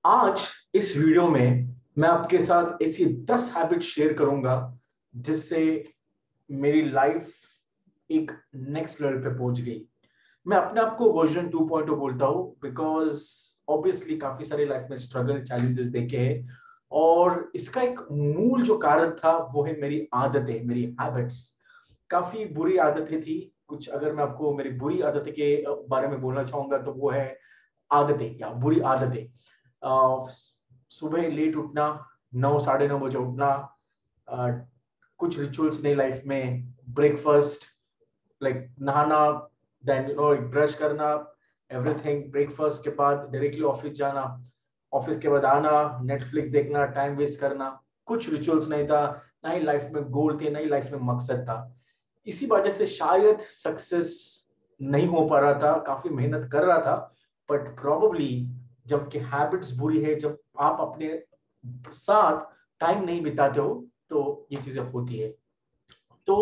आज इस वीडियो में मैं आपके साथ ऐसी 10 हैबिट शेयर करूंगा जिससे मेरी लाइफ एक नेक्स्ट लेवल पे पहुंच गई। मैं अपने आप को वर्जन 2.0 बोलता हूं बिकॉज ऑब्वियसली काफी सारे लाइफ में स्ट्रगल चैलेंजेस देखे हैं और इसका एक मूल जो कारण था वो है मेरी आदतें, मेरी हैबिट्स। काफी बुरी आदतें थी कुछ। अगर मैं आपको मेरी बुरी आदतें के बारे में बोलना चाहूंगा तो वो है आदतें या बुरी आदतें। अ, सुबह लेट उठना, 9 साढ़े 9 बजे उठना, अ, कुछ रिचुअल्स नहीं लाइफ में, ब्रेकफास्ट, लाइक नहाना, देन ब्रश करना, एवरीथिंग। ब्रेकफास्ट के बाद डायरेक्टली ऑफिस जाना, ऑफिस के बाद आना, नेटफ्लिक्स देखना, टाइम वेस्ट करना। कुछ रिचुअल्स नहीं था, ना ही लाइफ में गोल थे, ना ही लाइफ में मकसद था। इसी वजह से शायद सक्सेस नहीं हो पा रहा था। काफी मेहनत कर रहा था बट प्रोबेबली जबकि हैबिट्स बुरी है, जब आप अपने साथ टाइम नहीं बिताते हो तो ये चीजें होती है। तो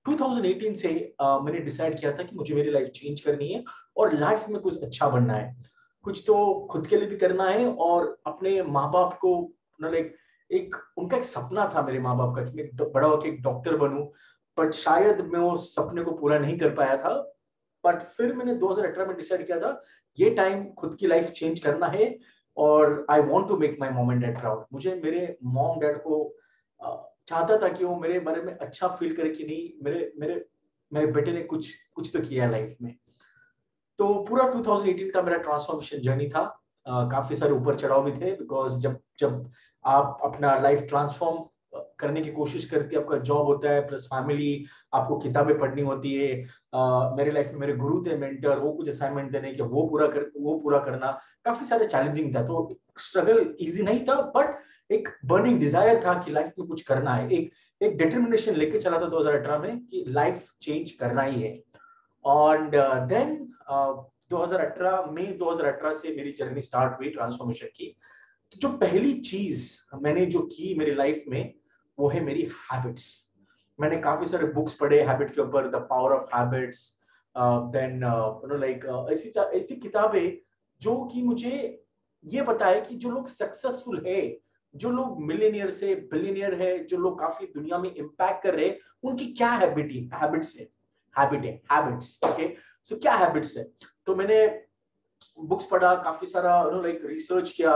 2018 से मैंने डिसाइड किया था कि मुझे मेरी लाइफ चेंज करनी है और लाइफ में कुछ अच्छा बनना है। कुछ तो खुद के लिए भी करना है और अपने माँ बाप को लाइक एक उनका एक सपना था मेरे माँ बाप का कि मैं बड़ा होकर एक डॉक्टर बनूं। बट शायद मैं वो सपने को पूरा नहीं कर पाया था। बट फिर मैंने 2018 में डिसाइड किया था ये टाइम खुद की लाइफ चेंज करना है और I want to make my mom and dad proud. मुझे मेरे मॉम डैड को चाहता था कि वो मेरे बारे में अच्छा फील करे कि नहीं, मेरे मेरे मेरे बेटे ने कुछ कुछ तो किया है लाइफ में। तो पूरा 2018 का मेरा ट्रांसफॉर्मेशन जर्नी था। काफी सारे ऊपर चढ़ाव भी थे बिकॉज जब जब आप अपना लाइफ ट्रांसफॉर्म करने की कोशिश करते हैं, आपका जॉब होता है प्लस फैमिली, आपको किताबें पढ़नी होती है। मेरे लाइफ में मेरे गुरु थे मेंटर, वो कुछ असाइनमेंट देने के वो पूरा करना काफी सारे चैलेंजिंग था। तो स्ट्रगल इजी नहीं था बट एक बर्निंग डिजायर था कि लाइफ में कुछ करना है। एक एक डिटर्मिनेशन लेके चला था 2018 में कि लाइफ चेंज करना ही है। और देन 2018 में 2018 से मेरी जर्नी स्टार्ट हुई ट्रांसफॉर्मेशन की। तो जो पहली चीज मैंने जो की मेरी लाइफ में वो है मेरी हैबिट्स। मैंने काफी सारे बुक्स पढ़े हैबिट के ऊपर, the power of habits, then like ऐसी ऐसी किताबें जो कि मुझे ये बताए कि जो लोग सक्सेसफुल है, जो लोग मिलियनियर से बिलियनियर है, जो लोग काफी दुनिया में इम्पैक्ट कर रहे हैं, उनकी क्या हैबिट्स है। Habits, okay. सो क्या हैबिट्स है। तो मैंने बुक्स पढ़ा, काफी सारा लाइक रिसर्च किया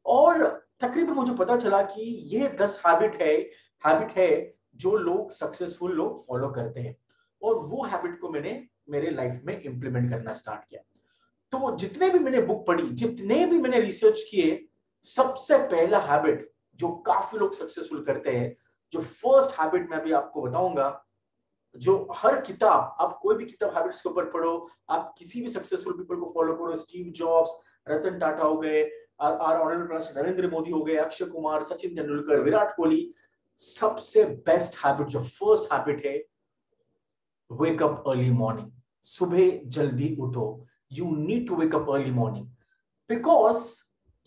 और तकरीबन मुझे पता चला कि ये 10 हैबिट है जो लोग सक्सेसफुल लोग फॉलो करते हैं। और वो हैबिट को मैंने मेरे लाइफ में इंप्लीमेंट करना स्टार्ट किया। तो जितने भी मैंने बुक पढ़ी, जितने भी मैंने रिसर्च किए, सबसे पहला हैबिट जो काफी लोग सक्सेसफुल करते हैं, जो फर्स्ट हैबिट मैं अभी आपको बताऊंगा, जो हर किताब, आप कोई भी किताब हैबिट्स के ऊपर पढ़ो, आप किसी भी सक्सेसफुल पीपल को फॉलो करो, स्टीव जॉब्स, रतन टाटा हो गए, आर ऑनरेबल नरेंद्र मोदी हो गए, अक्षय कुमार, सचिन तेंदुलकर, विराट कोहली, सबसे बेस्ट हैबिट जो फर्स्ट हैबिट है, वेक अप अर्ली मॉर्निंग। सुबह जल्दी उठो। You need to wake up early morning because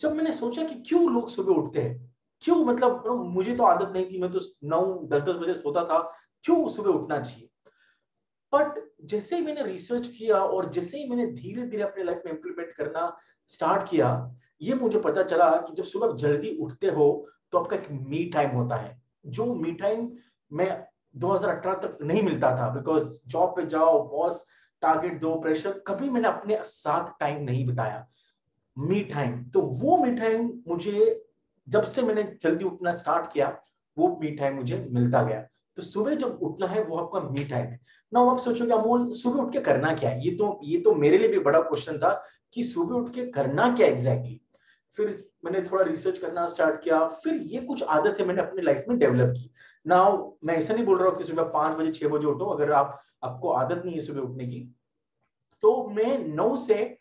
जब मैंने सोचा कि क्यों लोग सुबह उठते हैं, क्यों, मतलब मुझे तो आदत नहीं थी, मैं तो 9 10 10 बजे सोता था, क्यों सुबह उठना चाहिए। बट जैसे ही मैंने रिसर्च किया और जैसे ही मैंने धीरे धीरे अपने लाइफ में इंप्लीमेंट करना स्टार्ट किया, ये मुझे पता चला कि जब सुबह जल्दी उठते हो तो आपका एक मी टाइम होता है। जो मी टाइम मैं 2018 तक नहीं मिलता था बिकॉज जॉब पे जाओ, बॉस टारगेट दो, प्रेशर, कभी मैंने अपने साथ टाइम नहीं बिताया। मी टाइम, तो वो मी टाइम मुझे जब से मैंने जल्दी उठना स्टार्ट किया वो मी टाइम मुझे मिलता गया। तो सुबह जब उठना है वो आपका मी टाइम है ना। आप सोचोगे अमोल सुबह उठ के करना क्या है, ये तो मेरे लिए भी बड़ा क्वेश्चन था कि सुबह उठ के करना क्या एग्जैक्टली। फिर मैंने थोड़ा रिसर्च करना स्टार्ट किया, फिर ये कुछ आदतें मैंने अपनी लाइफ में डेवलप की। नाउ मैं ऐसा नहीं बोल रहा हूँ कि सुबह 5 बजे 6 बजे उठो, अगर आपको आदत नहीं है सुबह उठने की। तो मैं 9 से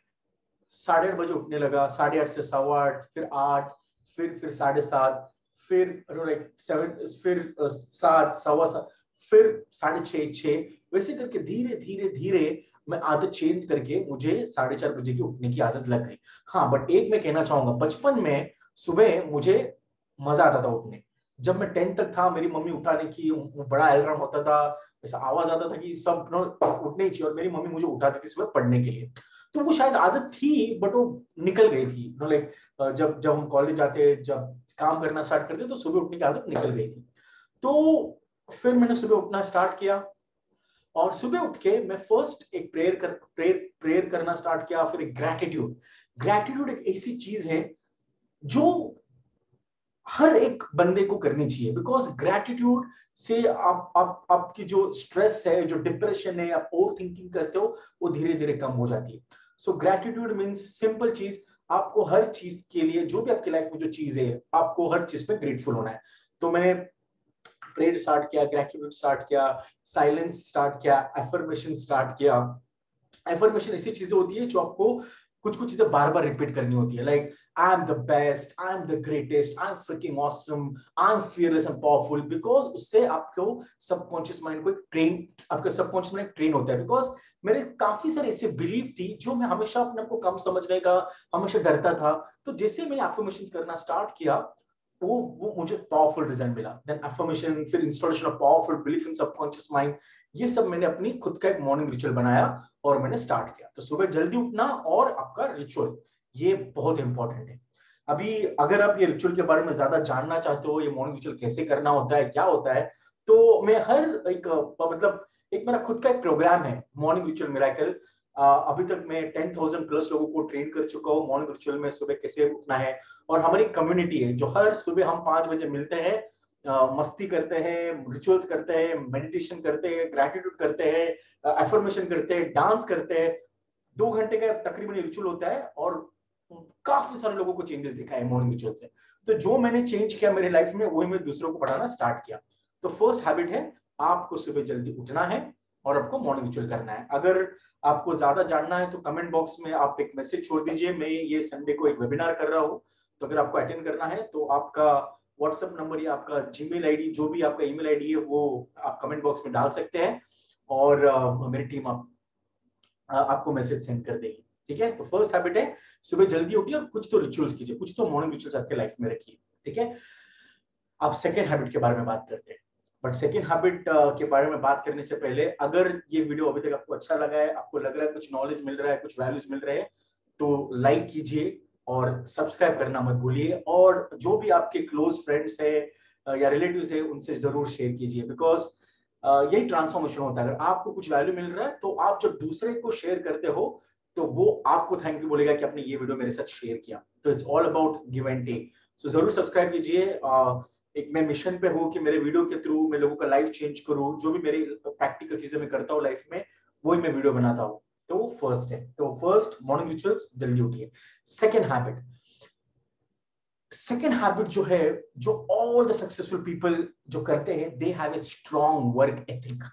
8:30 बजे उठने लगा, 8:30 से 8:15, फिर 8, फिर 7:30, फिर लाइक 7, फिर 7 7:15, फिर 6:30 6, वैसे करके धीरे धीरे धीरे मैं आदत चेंज करके मुझे 4:30 बजे की उठने की आदत लग गई। हाँ बट एक मैं कहना चाहूंगा, बचपन में सुबह मुझे मजा आता था उठने। जब मैं 10th तक था, मेरी मम्मी उठाने की बड़ा अलार्म होता था, ऐसा आवाज आता था कि सब उठने ही चाहिए और मेरी मम्मी मुझे उठाती थी सुबह पढ़ने के लिए। तो वो शायद आदत थी बट वो निकल गई थी, लाइक जब जब हम कॉलेज जाते, जब काम करना स्टार्ट करते तो सुबह उठने की आदत निकल गई थी। तो फिर मैंने सुबह उठना स्टार्ट किया और सुबह उठ के मैं फर्स्ट एक प्रेयर करना स्टार्ट किया, फिर एक ग्रैटिट्यूड। ग्रैटिट्यूड एक ऐसी चीज है जो हर एक बंदे को करनी चाहिए, बिकॉज ग्रैटिट्यूड से आपकी जो स्ट्रेस है, जो डिप्रेशन है, आप ओवर थिंकिंग करते हो, वो धीरे धीरे कम हो जाती है। सो ग्रैटिट्यूड मीन्स सिंपल चीज, आपको हर चीज के लिए, जो भी आपकी लाइफ में जो चीज है, आपको हर चीज पे ग्रेटफुल होना है। तो मैंने प्रेयर स्टार्ट किया, ग्रैटिट्यूड स्टार्ट किया, साइलेंस स्टार्ट किया, एफर्मेशन स्टार्ट किया। एफर्मेशन ऐसी चीजें होती है जो आपको कुछ कुछ चीजें बार बार रिपीट करनी होती है, like I am the best, I am the greatest, I am fricking awesome, I am fearless and powerful. Because उससे आपको सबकॉन्शियस माइंड को ट्रेन, आपका सबकॉन्शियस माइंड ट्रेन होता है। बिकॉज मेरे काफी सारे ऐसे बिलीफ थी जो मैं हमेशा अपने आप को कम समझने का हमेशा डरता था। तो जैसे मैंने एफर्मेशन करना स्टार्ट किया, वो मुझे पावरफुल रिजल्ट मिला। देन एफर्मेशन, फिर installation of powerful belief in subconscious mind, ये सब मैंने अपनी खुद का एक मॉर्निंग रिचुअल बनाया और मैंने स्टार्ट किया। तो सुबह जल्दी उठना और आपका रिचुअल, ये बहुत इंपॉर्टेंट है। अभी अगर आप ये रिचुअल के बारे में ज्यादा जानना चाहते हो, ये मॉर्निंग रिचुअल कैसे करना होता है, क्या होता है, तो मैं हर एक मतलब एक मेरा खुद का एक प्रोग्राम है मॉर्निंग रिचुअल मिरेकल। अभी तक मैं 10,000 प्लस लोगों को ट्रेन कर चुका हूँ मॉर्निंग रिचुअल में सुबह कैसे उठना है। और हमारी कम्युनिटी है जो हर सुबह हम 5 बजे मिलते हैं, मस्ती करते हैं, रिचुअल्स करते हैं, मेडिटेशन करते हैं, ग्रैटिट्यूड करते हैं, एफर्मेशन करते हैं, डांस करते हैं। 2 घंटे का तकरीबन रिचुअल होता है और काफी सारे लोगों को चेंजेस दिखा है मॉर्निंग रिचुअल से। तो जो मैंने चेंज किया मेरी लाइफ में, वही मैं दूसरों को बढ़ाना स्टार्ट किया। तो फर्स्ट हैबिट है, आपको सुबह जल्दी उठना है और आपको मॉर्निंग रिचुअल करना है। अगर आपको ज्यादा जानना है तो कमेंट बॉक्स में आप एक मैसेज छोड़ दीजिए। मैं ये संडे को एक वेबिनार कर रहा हूँ, तो अगर आपको अटेंड करना है तो आपका व्हाट्सएप नंबर या आपका जीमेल आईडी, जो भी आपका ईमेल आईडी है, वो आप कमेंट बॉक्स में डाल सकते हैं और मेरी टीम आपको मैसेज सेंड कर देगी। ठीक है, तो फर्स्ट हैबिट है सुबह जल्दी उठिए और कुछ तो रिचुअल्स कीजिए, कुछ तो मॉर्निंग रिचुअल्स आपके लाइफ में रखिए। ठीक है, आप सेकेंड हैबिट के बारे में बात करते हैं। बट सेकेंड हैबिट के बारे में बात करने से पहले, अगर ये वीडियो अभी तक आपको अच्छा लगा है, आपको लग रहा है कुछ नॉलेज मिल रहा है, कुछ वैल्यूज मिल रहे हैं, तो लाइक कीजिए और सब्सक्राइब करना मत भूलिए। और जो भी आपके क्लोज फ्रेंड्स है या रिलेटिव्स है, उनसे जरूर शेयर कीजिए। बिकॉज यही ट्रांसफॉर्मेशन होता है। अगर आपको कुछ वैल्यू मिल रहा है तो आप जब दूसरे को शेयर करते हो तो वो आपको थैंक यू बोलेगा कि आपने ये वीडियो मेरे साथ शेयर किया। तो it's all about give and take. So जरूर सब्सक्राइब कीजिए। एक मैं मिशन पे हूँ कि मेरे वीडियो के थ्रू मैं लोगों का लाइफ चेंज करूँ। जो भी मेरी प्रैक्टिकल चीजें मैं करता हूँ लाइफ में, वही मैं वीडियो बनाता हूँ। तो वो फर्स्ट है। तो फर्स्ट, मॉर्निंग रिचुअल्स, जल्दी उठिए। सेकेंड हैबिट जो है, जो ऑल द सक्सेसफुल पीपल जो करते हैं, they have a strong work ethic.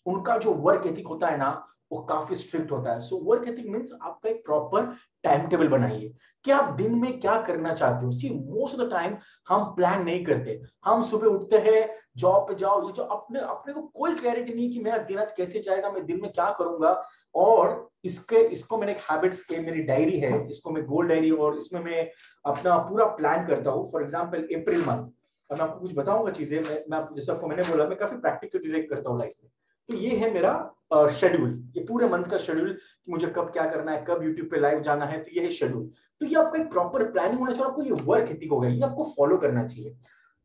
उनका जो वर्क एथिक होता है ना, वो काफी स्ट्रिक्ट होता है। सो वर्क एथिक मींस आपका एक प्रॉपर टाइम टेबल बनाइए कि आप दिन में क्या करना चाहते हो। सी मोस्ट ऑफ द टाइम हम प्लान नहीं करते। हम सुबह उठते हैं, जॉब पे जाओ, ये जो अपने अपने को कोई क्लैरिटी नहीं कि मेरा दिन आज कैसे जाएगा, मैं दिन में क्या करूंगा। और इसको मैंने एक हैबिट, मेरी डायरी है, इसको मैं गोल डायरी, और इसमें मैं अपना पूरा प्लान करता हूँ। फॉर एग्जाम्पल अप्रैल मंथ, और मैं आपको कुछ बताऊंगा चीजें, मैं जैसे आपको मैंने बोला, मैं काफी प्रैक्टिकल चीजें करता हूँ लाइफ में। तो ये है मेरा शेड्यूल, ये पूरे मंथ का शेड्यूल कि मुझे कब क्या करना है, कब यूट्यूब पे लाइव जाना है। तो ये है शेड्यूल। तो ये आपका एक प्रॉपर प्लानिंग होना चाहिए, आपको ये वर्क एथिक होगा, ये आपको फॉलो करना चाहिए।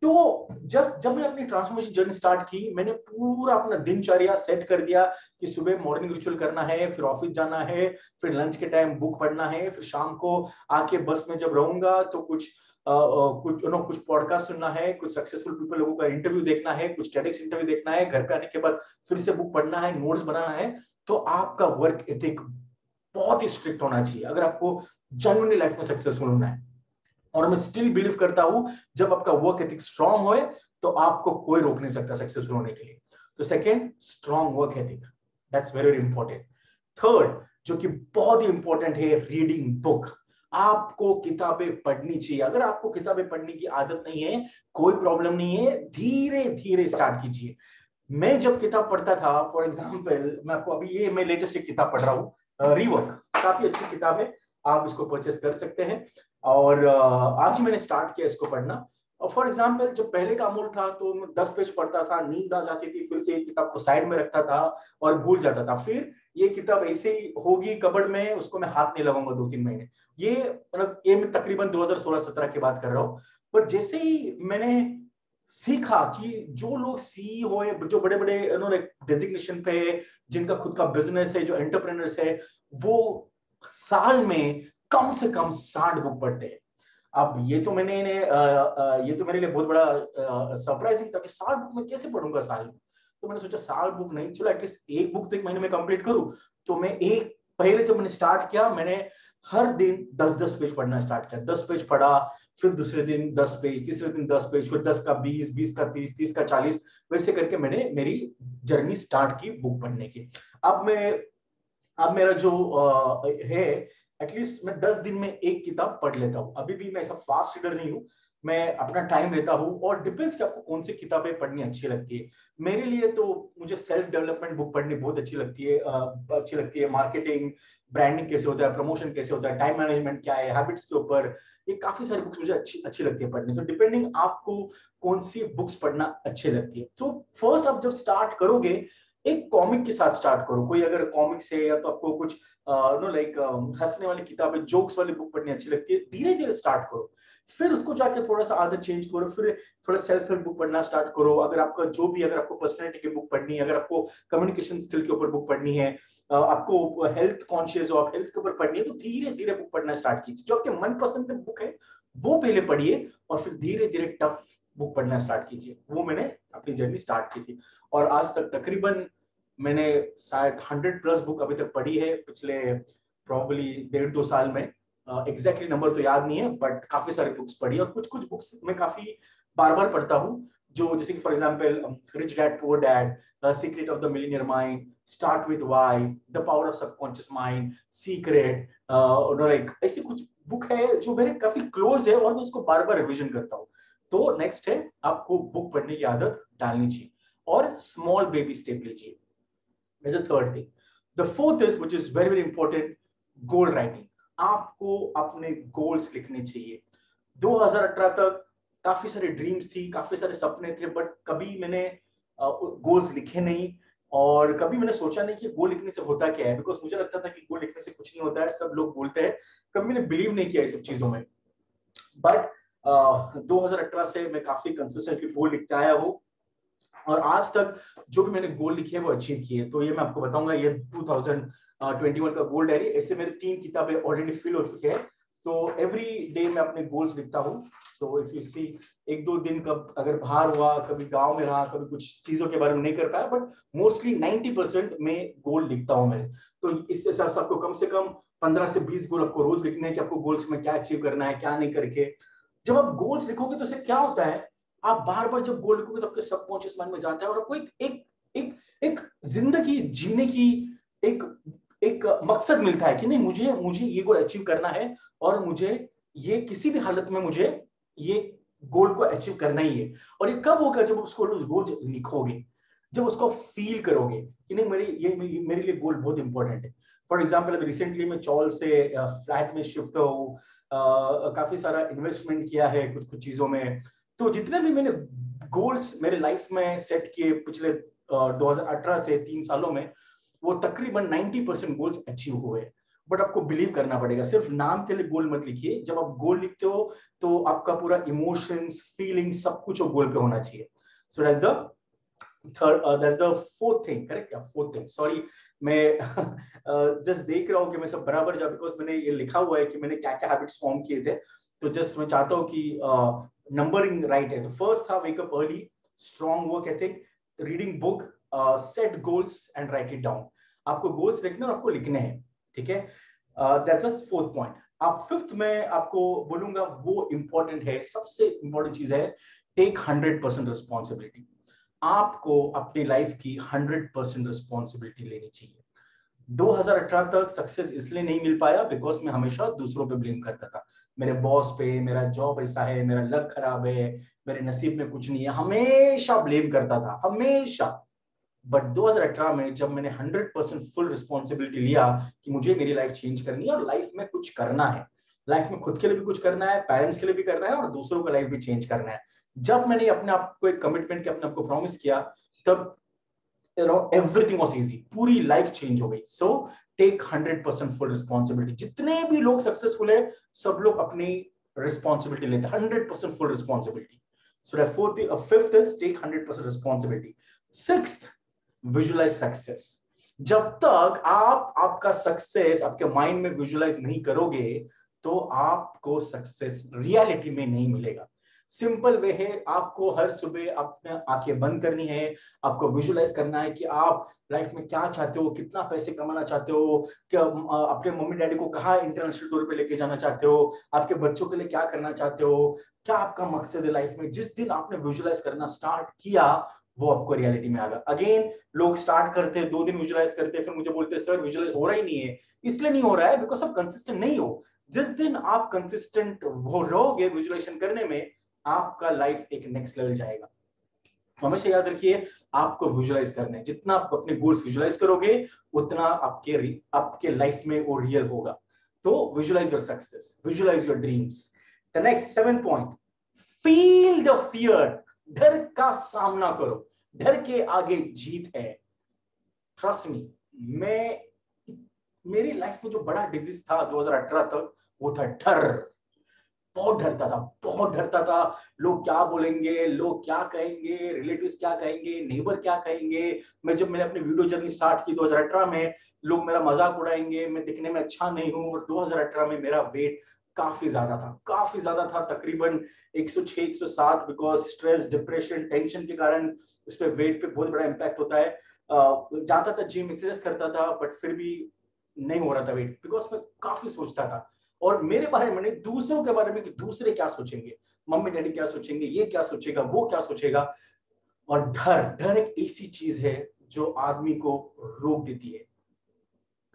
तो जब मैंने अपनी ट्रांसफॉर्मेशन जर्नी स्टार्ट की, मैंने पूरा अपना दिनचर्या सेट कर दिया कि सुबह मॉर्निंग रिचुअल करना है, फिर ऑफिस जाना है, फिर लंच के टाइम बुक पढ़ना है, फिर शाम को आके बस में जब रहूंगा तो कुछ पॉडकास्ट सुनना है, कुछ सक्सेसफुल पीपल लोगों का इंटरव्यू देखना है, कुछ टेडेक्स इंटरव्यू देखना है, घर पे आने के बाद फिर से बुक पढ़ना है, नोट्स बनाना है। तो आपका वर्क एथिक बहुत ही स्ट्रिक्ट होना चाहिए अगर आपको जेन्युइनली लाइफ में सक्सेसफुल होना है। और मैं स्टिल बिलीव करता हूं, जब आपका वर्क एथिक स्ट्रांग होए तो आपको कोई रोक नहीं सकता सक्सेसफुल होने के लिए। तो second, strong work ethic, that's very very important. Third, जो कि बहुत ही इंपॉर्टेंट है, रीडिंग बुक। आपको किताबें पढ़नी चाहिए। अगर आपको किताबें पढ़ने की आदत नहीं है, कोई प्रॉब्लम नहीं है, धीरे धीरे स्टार्ट कीजिए। मैं जब किताब पढ़ता था, फॉर एग्जाम्पल मैं आपको अभी ये मैं लेटेस्ट एक किताब पढ़ रहा हूँ, रीवर्क, काफी अच्छी किताब है, आप इसको परचेस कर सकते हैं। और आज ही मैंने स्टार्ट किया इसको पढ़ना। और फॉर एग्जाम्पल जब पहले का अमूल था तो मैं 10 पेज पढ़ता था, नींद आ जाती थी, फिर से एक किताब को साइड में रखता था और भूल जाता था, फिर ये किताब ऐसे ही होगी कबड़ में, उसको मैं हाथ नहीं लगाऊंगा 2-3 महीने। ये मतलब ये मैं तकरीबन 2016-17 की बात कर रहा हूँ। पर जैसे ही मैंने सीखा कि जो लोग सीईओ है, जो बड़े बड़े डेजिग्नेशन पे है, जिनका खुद का बिजनेस है, जो एंटरप्रेन्योर्स है, वो साल में कम से कम 60 बुक पढ़ते हैं। अब ये तो ये तो मेरे लिए बहुत बड़ा सरप्राइजिंग था कि 60 बुक मैं कैसे पढ़ूंगा साल में। तो मैंने सोचा 60 बुक नहीं, चलो एटलीस्ट एक बुक तो एक महीने में कंप्लीट करूं। तो मैं एक पहले जब मैंने स्टार्ट किया, मैंने हर दिन 10-10 पेज पढ़ना स्टार्ट किया। 10 पेज पढ़ा, फिर दूसरे दिन 10 पेज, तीसरे दिन 10 पेज, फिर 10 का 20, 20 का 30, 30 का 40, वैसे करके मैंने मेरी जर्नी स्टार्ट की बुक पढ़ने की। अब मैं अब मेरा जो है, एटलीस्ट मैं 10 दिन में एक किताब पढ़ लेता हूँ। अभी भी मैं ऐसा फास्ट रीडर नहीं हूँ, मैं अपना टाइम लेता हूँ, और डिपेंड्स कि आपको कौन सी किताबें पढ़नी अच्छी लगती है। मेरे लिए तो मुझे सेल्फ डेवलपमेंट बुक पढ़नी बहुत अच्छी लगती है। मार्केटिंग, ब्रांडिंग कैसे होता है, प्रमोशन कैसे होता है, टाइम मैनेजमेंट क्या है, हैबिट्स के ऊपर, ये काफी सारी बुक्स मुझे अच्छी अच्छी लगती है पढ़नी। तो डिपेंडिंग आपको कौन सी बुक्स पढ़ना अच्छी लगती है। तो फर्स्ट आप जब स्टार्ट करोगे, एक कॉमिक के साथ स्टार्ट करो। कोई अगर कॉमिक्स है, या तो आपको कुछ लाइक हंसने वाली किताबें, जोक्स वाली बुक पढ़नी अच्छी लगती है, धीरे धीरे स्टार्ट करो। फिर उसको जाके थोड़ा सा आदत चेंज करो, फिर थोड़ा सेल्फ हेल्प बुक पढ़ना स्टार्ट करो। अगर आपको पर्सनैलिटी की बुक पढ़नी है, अगर आपको कम्युनिकेशन स्किल के ऊपर बुक पढ़नी है, आपको हेल्थ कॉन्शियस हो, आप हेल्थ के ऊपर पढ़नी है, तो धीरे धीरे बुक पढ़ना स्टार्ट कीजिए। जो आपके मनपसंद बुक है वो पहले पढ़िए, और फिर धीरे धीरे टफ बुक पढ़ना स्टार्ट कीजिए। वो मैंने अपनी जर्नी स्टार्ट की थी, और आज तक तकरीबन मैंने शायद 100+ बुक अभी तक पढ़ी है पिछले प्रॉब्ली 1.5-2 साल में। एग्जैक्टली नंबर तो याद नहीं है, बट काफी सारी बुक्स पढ़ी, और कुछ कुछ बुक्स मैं काफी बार बार पढ़ता हूँ। जो जैसे कि for example rich dad poor dad, secret of the millionaire mind, start with why, the power of subconscious mind, secret, like ऐसी कुछ बुक है जो मेरे काफी क्लोज है, और मैं उसको बार बार रिविजन करता हूँ। तो नेक्स्ट है, आपको बुक पढ़ने की आदत डालनी चाहिए, और स्मॉल बेबी स्टेप लीजिए as a third thing. The fourth is, which is very very important, goal writing. आपको अपने गोल्स लिखने चाहिए। 2018 तक काफी सारे ड्रीम्स थी, काफी सारे सपने थे, बट कभी मैंने गोल्स लिखे नहीं, और कभी मैंने सोचा नहीं कि गोल लिखने से होता क्या है, बिकॉज मुझे लगता था कि गोल लिखने से कुछ नहीं होता है, सब लोग बोलते हैं। कभी मैंने बिलीव नहीं किया इस सब चीजों में। बट 2018 से मैं काफी कंसिस्टेंटली गोल लिखते आया हूँ, और आज तक जो भी मैंने गोल लिखे हैं वो अचीव किए। तो ये मैं आपको बताऊंगा, ये 2021 का गोल डायरी, ऐसे मेरे 3 किताबें ऑलरेडी फिल हो चुके हैं। तो एवरी डे मैं अपने गोल्स लिखता हूँ। सो इफ यू सी, 1-2 दिन कब अगर बाहर हुआ, कभी गांव में रहा, कभी कुछ चीजों के बारे में नहीं कर पाया, बट मोस्टली 90% में गोल लिखता हूँ मैं। तो इससे हिसाब से आपको कम से कम 15 से 20 गोल आपको रोज लिखने हैं, कि आपको गोल्स में क्या अचीव करना है, क्या नहीं करके। जब आप गोल्स लिखोगे तो इससे क्या होता है, आप बार बार जब गोल लिखोगे तो आपके सबकॉन्शियस माइंड में जाता है, और आपको एक एक एक एक जिंदगी जीने की एक एक मकसद मिलता है कि नहीं, मुझे मुझे ये गोल अचीव करना है, और मुझे ये किसी भी हालत में मुझे ये गोल को अचीव करना ही है। और ये कब होगा, जब उसको रोज लिखोगे, जब उसको फील करोगे कि नहीं, मेरे लिए गोल बहुत इंपॉर्टेंट है। फॉर एग्जाम्पल, अभी रिसेंटली मैं चौल से फ्लैट में शिफ्ट हूँ, काफी सारा इन्वेस्टमेंट किया है कुछ कुछ चीजों में। तो जितने भी मैंने गोल्स मेरे लाइफ में सेट किए पिछले 2018 से 3 सालों में, वो तकरीबन 90% गोल्स अचीव हुए। बट आपको बिलीव करना पड़ेगा, सिर्फ नाम के लिए गोल मत लिखिए। जब आप गोल लिखते हो तो आपका पूरा इमोशंस, फीलिंग्स, सब कुछ वो गोल पे होना चाहिए। So that's the third, that's the fourth thing, correct? या फोर्थ थिंग, सॉरी, मैं जस्ट देख रहा हूँ कि मैं सब बराबर जा, बिकॉज मैंने ये लिखा हुआ है कि मैंने क्या क्या हैबिट्स फॉर्म किए थे। तो जस्ट मैं चाहता हूँ कि नंबरिंग राइट है। तो फर्स्ट था वेक up early, strong work ethic, reading book, set goals and right it down. आपको गोल्स लिखने और आपको लिखने हैं, ठीक है? That's the fourth point. आप फिफ्थ में आपको बोलूंगा, वो इंपॉर्टेंट है, सबसे इंपॉर्टेंट चीज है, टेक 100% रिस्पॉन्सिबिलिटी। आपको अपनी लाइफ की 100% रिस्पॉन्सिबिलिटी लेनी चाहिए। 2018 तक सक्सेस इसलिए नहीं मिल पाया बिकॉज मैं हमेशा दूसरों पे ब्लेम करता था, मेरे बॉस पे, मेरा जॉब ऐसा है, मेरा लक खराब है, मेरे नसीब में कुछ नहीं है, हमेशा ब्लेम करता था, हमेशा। बट 2018 में जब मैंने 100% फुल रिस्पॉन्सिबिलिटी लिया कि मुझे मेरी लाइफ चेंज करनी है और लाइफ में कुछ करना है, लाइफ में खुद के लिए भी कुछ करना है, पेरेंट्स के लिए भी करना है और दूसरों का लाइफ भी चेंज करना है। जब मैंने अपने आप को एक कमिटमेंट किया, अपने आप को प्रॉमिस किया, तब एवरीथिंग वाज इजी, पूरी लाइफ चेंज हो गई। So take 100% full responsibility. जितने भी लोग सक्सेसफुल है सब लोग अपनी रिस्पॉन्सिबिलिटी लेते हैं, 100% full responsibility. So the fifth is take 100% responsibility. Sixth, visualize success. जब तक आप आपका सक्सेस आपके माइंड में विजुअलाइज नहीं करोगे तो आपको सक्सेस रियलिटी में नहीं मिलेगा। सिंपल वे है, आपको हर सुबह अपने आंखें बंद करनी है, आपको विजुअलाइज करना है कि आप लाइफ में क्या चाहते हो, कितना पैसे कमाना चाहते हो, क्या अपने मम्मी डैडी को कहाँ इंटरनेशनल टूर पे लेके जाना चाहते हो, आपके बच्चों के लिए क्या करना चाहते हो, क्या आपका मकसद है लाइफ में। जिस दिन आपने विजुअलाइज करना स्टार्ट किया वो आपको रियलिटी में आ गया। अगेन लोग स्टार्ट करते हैं, 2 दिन विजुअलाइज करते हैं, फिर मुझे बोलते हैं सर विजुअलाइज हो रहा ही नहीं है। इसलिए नहीं हो रहा है बिकॉज आप कंसिस्टेंट नहीं हो। जिस दिन आप कंसिस्टेंट हो रहोगे विजुअलाइजेशन करने में, आपका लाइफ एक नेक्स्ट लेवल जाएगा। तो हमेशा याद रखिए आपको विजुअलाइज करना है। जितना आप अपने गोल्स विजुअलाइज करोगे उतना आपके लाइफ में वो रियल होगा। तो visualise your success, visualise your dreams. The next 7th point, feel the fear. डर का सामना करो, डर के आगे जीत है। ट्रस्ट मी, मेरी लाइफ में जो बड़ा डिजीज था 2018 तक वो था डर। बहुत डरता था, बहुत डरता था। लोग क्या बोलेंगे, लोग क्या कहेंगे, रिलेटिव्स क्या कहेंगे, नेबर क्या कहेंगे। मैंने अपनी वीडियो जर्नी स्टार्ट की 2018 में, लोग मेरा मजाक उड़ाएंगे, मैं दिखने में अच्छा नहीं हूं। और 2018 में मेरा वेट काफी ज्यादा था, काफी ज्यादा था, तकरीबन 106 107। बिकॉज स्ट्रेस, डिप्रेशन, टेंशन के कारण उस पर वेट पे बहुत बड़ा इम्पैक्ट होता है। जाता था जिम, एक्सरसाइज करता था, बट फिर भी नहीं हो रहा था वेट, बिकॉज मैं काफी सोचता था और मेरे बारे में नहीं, दूसरों के बारे में कि दूसरे क्या सोचेंगे, मम्मी डैडी क्या सोचेंगे, ये क्या सोचेगा, वो क्या सोचेगा। और डर, डर एक ऐसी चीज है जो आदमी को रोक देती है,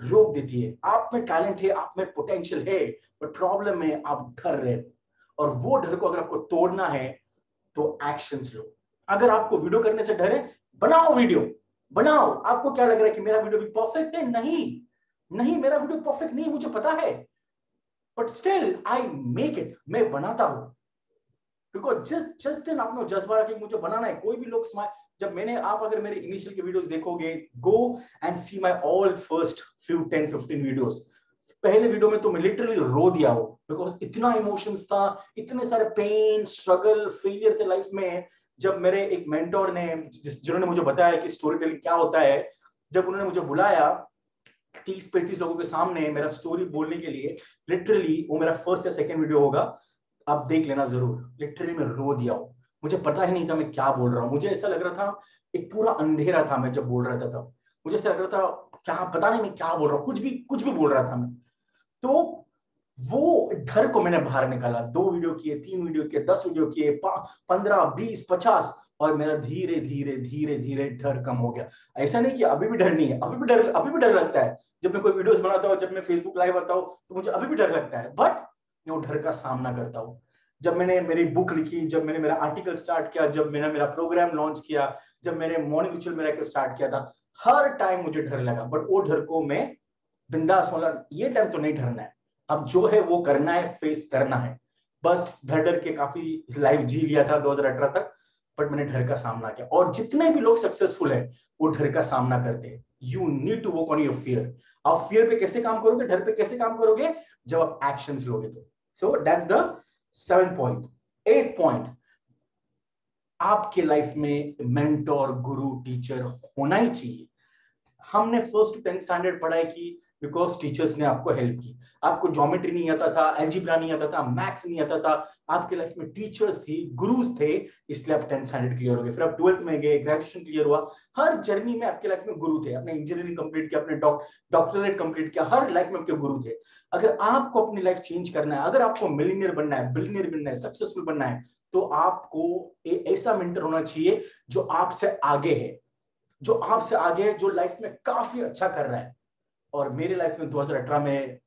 रोक देती है। आप में टैलेंट है, आप में पोटेंशियल है, बट प्रॉब्लम है आप डर रहे हो। और वो डर को अगर आपको तोड़ना है तो एक्शंस लो। अगर आपको वीडियो करने से डर है, बनाओ वीडियो, बनाओ। आपको क्या लग रहा है कि मेरा वीडियो भी परफेक्ट है? नहीं, नहीं, मेरा वीडियो परफेक्ट नहीं, मुझे पता है, but still I make it. मैं बनाता हूं बिकॉज जिस दिन आपने जज्बा रखे मुझे बनाना है, कोई भी लोग स्माइल। जब मैंने, आप अगर मेरे इनिशियल के वीडियोस देखोगे, go and see my all first few 10-15 videos. पहले वीडियो में तो मैं लिटरली रो दिया हो, बिकॉज इतना इमोशंस था, इतने सारे पेन, स्ट्रगल, फेलियर थे लाइफ में। जब मेरे एक मेंटोर ने, जिन्होंने मुझे बताया कि स्टोरी टेलिंग क्या होता है, जब उन्होंने मुझे बुलाया 30-35 लोगों के सामने मेरा स्टोरी बोलने के लिए, लिटरली वो मेरा फर्स्ट या सेकंड वीडियो होगा, आप देख लेना जरूर। लिटरली मैं रो दिया हूं, मुझे पता ही नहीं था मैं क्या बोल रहा हूँ। मुझे ऐसा लग रहा था एक पूरा अंधेरा था मैं जब बोल रहा था तब। मुझे ऐसा लग रहा था क्या, पता नहीं मैं क्या बोल रहा हूँ, कुछ भी बोल रहा था मैं। तो वो डर को मैंने बाहर निकाला। 2 वीडियो किए, 3 वीडियो किए, 10 वीडियो किए, 15, 20, 50, और मेरा धीरे धीरे धीरे धीरे डर कम हो गया। ऐसा नहीं कि अभी भी डर नहीं है, अभी भी डर लगता है। जब मैं कोई वीडियोस बनाता हूँ, जब मैं फेसबुक लाइव आता हूँ, तो मुझे अभी भी डर लगता है, बट मैं वो डर का सामना करता हूँ। जब मैंने मेरी बुक लिखी, जब मैंने मेरा आर्टिकल स्टार्ट किया, जब मैंने मेरा प्रोग्राम लॉन्च किया, जब मैंने मॉर्निंग रिचुअल मिरेकल स्टार्ट किया था, हर टाइम मुझे डर लगा, बट वो डर को मैं बिंदास, मतलब ये टाइम तो नहीं डरना है, अब जो है वो करना है, फेस करना है। बस डर डर के काफी लाइफ जी लिया था 2018 तक, बट मैंने डर का सामना किया। और जितने भी लोग सक्सेसफुल है वो डर का सामना करते हैं। You need to work on your fear. आप फियर पे कैसे काम करोगे, डर पे कैसे काम करोगे? जब आप एक्शंस लोगे तो। So that's the 7th point. 8th point, आपके लाइफ में मेंटोर, गुरु, टीचर होना ही चाहिए। हमने 1st to 10th स्टैंडर्ड पढ़ाई की बिकॉज टीचर्स ने आपको हेल्प की। आपको ज्योमेट्री नहीं आता था, अलजेब्रा नहीं आता था, मैथ्स नहीं आता था, आपके लाइफ में टीचर्स थी, गुरुज थे, इसलिए आप 10th स्टैंडर्ड क्लियर हो गए। फिर आप 12th में गए, ग्रेजुएशन क्लियर हुआ। हर जर्नी में आपके लाइफ में गुरु थे। आपने इंजीनियरिंग कंप्लीट किया, आपने डॉक्टरेट कंप्लीट किया, हर लाइफ में आपके गुरु थे। अगर आपको अपनी लाइफ चेंज करना है, अगर आपको मिलियनियर बनना है, बिलियनियर बनना है, सक्सेसफुल बनना है, तो आपको ऐसा मेंटर होना चाहिए जो आपसे आगे है, जो आपसे आगे है, जो लाइफ में काफी अच्छा कर रहा है। और मेरे लाइफ में 2018 में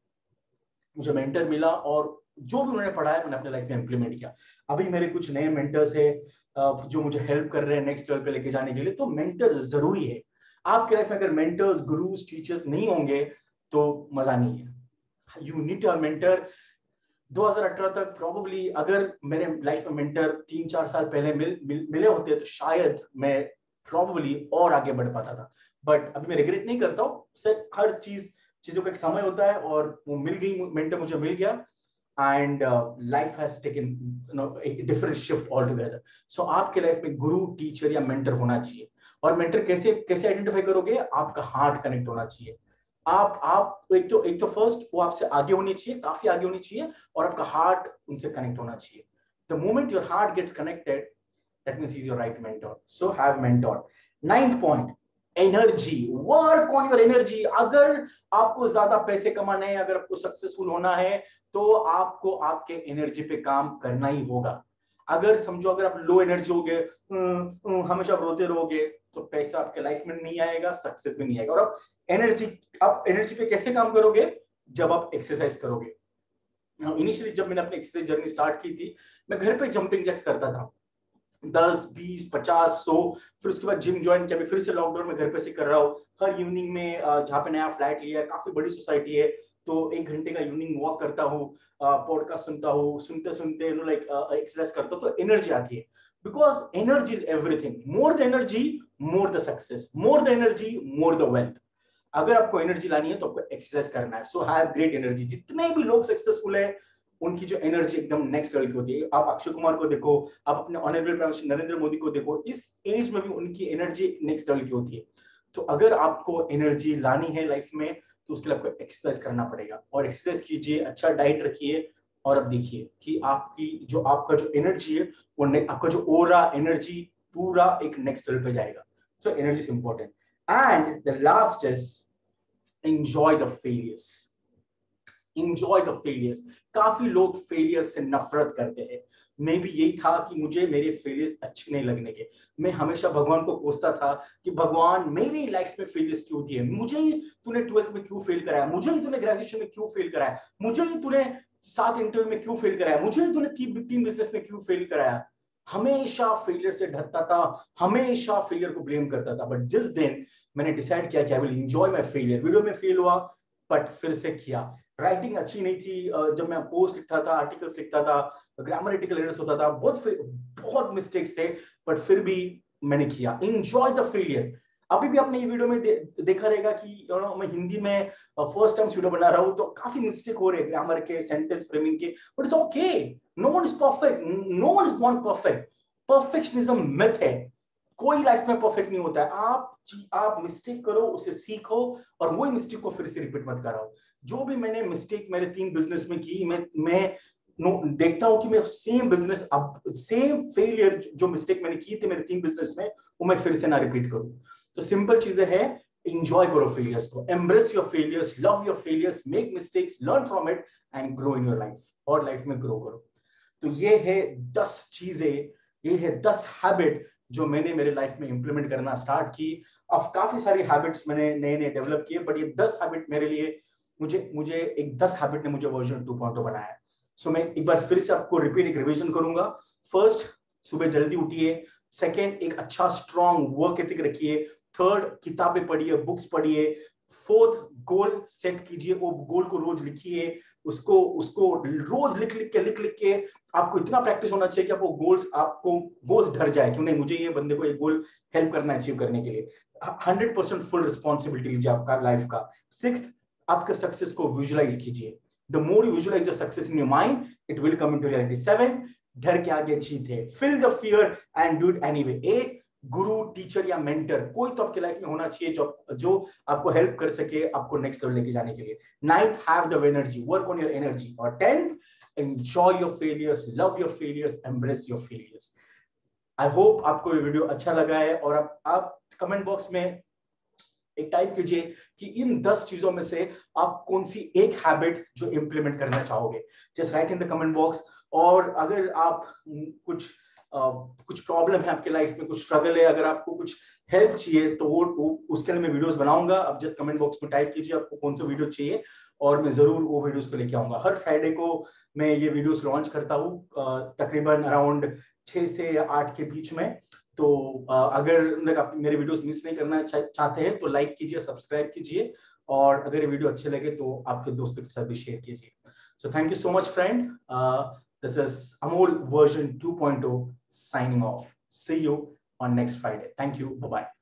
मुझे मेंटर मिला, और जो भी उन्होंने पढ़ाया मैंने अपने लाइफ में इंप्लीमेंट किया। अभी मेरे कुछ नए मेंटर्स है जो मुझे हेल्प कर रहे हैं नेक्स्ट लेवल पे लेके जाने के लिए। तो मेंटर्स जरूरी है आपके लाइफ में। अगर मेंटर्स, गुरुज, टीचर्स नहीं होंगे तो मजा नहीं है। You need your mentor. 2018 तक प्रॉब्ली अगर मेरे लाइफ में मेंटर 3-4 साल पहले मिले होते तो शायद मैं प्रॉब्ली और आगे बढ़ पाता था। बट अभी मैं रिग्रेट नहीं करता हूँ। सर हर चीजों का एक समय होता है और वो मिल गई, मेंटर मुझे मिल गया एंड लाइफ हैज टेकन एक डिफरेंट शिफ्ट ऑल टुगेदर। सो आपके लाइफ में गुरु, टीचर या मेंटर होना चाहिए। और मेंटर कैसे कैसे आइडेंटिफाई करोगे? आपका हार्ट कनेक्ट होना चाहिए। आप एक तो फर्स्ट वो आपसे आगे होनी चाहिए, काफी आगे होनी चाहिए, और आपका हार्ट उनसे कनेक्ट होना चाहिए। The moment your heart gets connected, that means he is your right mentor. So have mentor. 9th point, energy. Work on your energy. अगर आपको ज्यादा पैसे कमाने हैं, अगर आपको सक्सेसफुल होना है, तो आपको आपके एनर्जी पे काम करना ही होगा। अगर समझो अगर आप लो एनर्जी हो गए, हमेशा रोते रहोगे, तो पैसा आपके लाइफ में नहीं आएगा, सक्सेस भी नहीं आएगा। और आप एनर्जी पे कैसे काम करोगे? जब आप एक्सरसाइज करोगे। इनिशियली जब मैंने अपनी एक्सरसाइज जर्नी स्टार्ट की थी, मैं घर पे जंपिंग जैक्स करता था, 10, 20, 50, 100। फिर उसके बाद जिम ज्वाइन किया, फिर से लॉकडाउन में घर पे से कर रहा हूँ। हर इवनिंग में जहाँ पे नया फ्लैट लिया है, काफी बड़ी सोसाइटी है, तो 1 घंटे का इवनिंग वॉक करता हूँ, पॉडकास्ट सुनता हूँ, सुनते सुनते लाइक एक्सरसाइज करता हूँ, तो एनर्जी आती है। Because energy is everything. More the energy, more the success. More the energy, more the wealth. अगर आपको एनर्जी लानी है तो आपको एक्सरसाइज करना है। So have great energy. जितने भी लोग सक्सेसफुल है, उनकी जो एनर्जी एकदम नेक्स्ट लेवल की होती है। आप अक्षय कुमार को देखो, आप अपने honourable prime minister Narendra Modi को देखो, इस एज में भी उनकी एनर्जी नेक्स्ट लेवल की होती है। तो अगर आपको एनर्जी लानी है लाइफ में, तो उसके लिए आपको एक्सरसाइज करना पड़ेगा। और एक्सरसाइज कीजिए, अच्छा डाइट रखिए, और अब देखिए कि आपका जो एनर्जी है, वो आपका जो ओरा एनर्जी पूरा एक नेक्स्ट लेवल पे जाएगा। So energy is important. And the last is enjoy the failures. Enjoy the failures. काफी लोग फेलियर से नफरत करते हैं। मैं भी यही था कि मुझे मेरे फेलियर्स अच्छे नहीं लगने के। मैं हमेशा भगवान को कोसता था कि भगवान मेरी लाइफ में फेलियर्स क्यों दिए? मुझे ही तूने 12th में क्यों फेल कराया? मुझे ही तूने ग्रेजुएशन में क्यों फेल कराया? मुझे ही तूने 7 इंटरव्यू में क्यों फेल कराया? मुझे ही तूने 3 बिजनेस में क्यों फेल कराया? हमेशा फेलियर से डरता था, हमेशा फेलियर को ब्लेम करता था। बट जिस दिन मैंने डिसाइड किया कि I will enjoy my failure, video में फेल हुआ बट फिर से किया। राइटिंग अच्छी नहीं थी, जब मैं पोस्ट लिखता था, आर्टिकल्स लिखता था, ग्रामरिकल एरर्स होता था, बहुत मिस्टेक्स थे, बट फिर भी मैंने किया। Enjoy the failure. अभी भी आपने ये वीडियो में देखा रहेगा कि मैं हिंदी में फर्स्ट टाइम वीडियो बना रहा हूं, तो काफी मिस्टेक हो रहे हैं ग्रामर के, सेंटेंस फ्रेमिंग के, but it's okay. No one is perfect, no one is born perfect. Perfectionism myth है। कोई लाइफ में परफेक्ट नहीं होता है। आप मिस्टेक करो, उसे सीखो, और वही मिस्टेक को फिर से रिपीट मत कराओ। जो भी मैंने मिस्टेक मेरे 3 बिजनेस में की, मैं देखता हूं कि मैं सेम बिजनेस, अब सेम फेलियर जो मिस्टेक मैंने की थी मेरे 3 बिजनेस में, वो मैं फिर से ना रिपीट करूं। तो सिंपल चीजें हैं, एंजॉय करो फेलियर्स को, embrace your failures, love your failures, make mistakes, learn from it and grow in your life, और लाइफ में ग्रो करो। तो ये है 10 चीजें, ये है 10 हैबिट जो मैंने मेरे लाइफ में इंप्लीमेंट करना स्टार्ट की। अब काफी सारी हैबिट्स मैंने नए नए डेवलप किए, बट ये 10 हैबिट मेरे लिए, मुझे एक 10 हैबिट ने मुझे वर्जन 2.0 बनाया। सो मैं एक बार फिर से आपको रिपीट एक रिवीजन करूंगा। फर्स्ट, सुबह जल्दी उठिए। सेकेंड, एक अच्छा स्ट्रॉन्ग वर्क एथिक रखिए। थर्ड, किताबें पढ़िए, बुक्स पढ़िए। फोर्थ, गोल सेट कीजिए, वो गोल को रोज लिखिए, उसको रोज लिख लिख के आपको इतना प्रैक्टिस होना चाहिए कि आपको गोल्स ढर जाए कि नहीं, मुझे ये बंदे को एक गोल हेल्प करना है अचीव करने के लिए। 100% फुल रिस्पॉन्सिबिलिटी लीजिए आपका लाइफ का। 6th, आपके सक्सेस को विजुलाइज कीजिए। The more you visualise your success in your mind, it will come into reality. 7, डर के आगे जीत है, feel the fear and do it anyway. 8, guru, teacher या मेंटर कोई तो आपके लाइफ में होना चाहिए जो आपको हेल्प कर सके आपको नेक्स्ट लेवल लेके जाने के लिए। 9th, have the energy, work on your energy. और 10th, enjoy your failures, love your failures, embrace your failures. I hope आपको ये वीडियो अच्छा लगा है, और आप कमेंट बॉक्स में एक टाइप कीजिए कि इन 10 चीजों में से आप कौन सी एक हैबिट जो इंप्लीमेंट करना चाहोगे। Just right in the comment box. और अगर आप कुछ प्रॉब्लम है आपके लाइफ में, कुछ स्ट्रगल है, अगर आपको कुछ हेल्प चाहिए, तो वो उसके लिए मैं वीडियोस बनाऊंगा। आप जस्ट कमेंट बॉक्स में टाइप कीजिए आपको कौन सा वीडियो चाहिए, और मैं जरूर वो वीडियोस को लेके आऊंगा। हर फ्राइडे को मैं ये वीडियोस लॉन्च करता हूँ, तकरीबन अराउंड 6 से 8 के बीच में। तो अगर आप मेरे वीडियोस मिस नहीं करना चाहते हैं, तो लाइक कीजिए, सब्सक्राइब कीजिए, और अगर ये वीडियो अच्छे लगे तो आपके दोस्तों के साथ भी शेयर कीजिए। So thank you so much, friend. This is Amol version 2.0 signing off. See you on next Friday. Thank you. Bye-bye.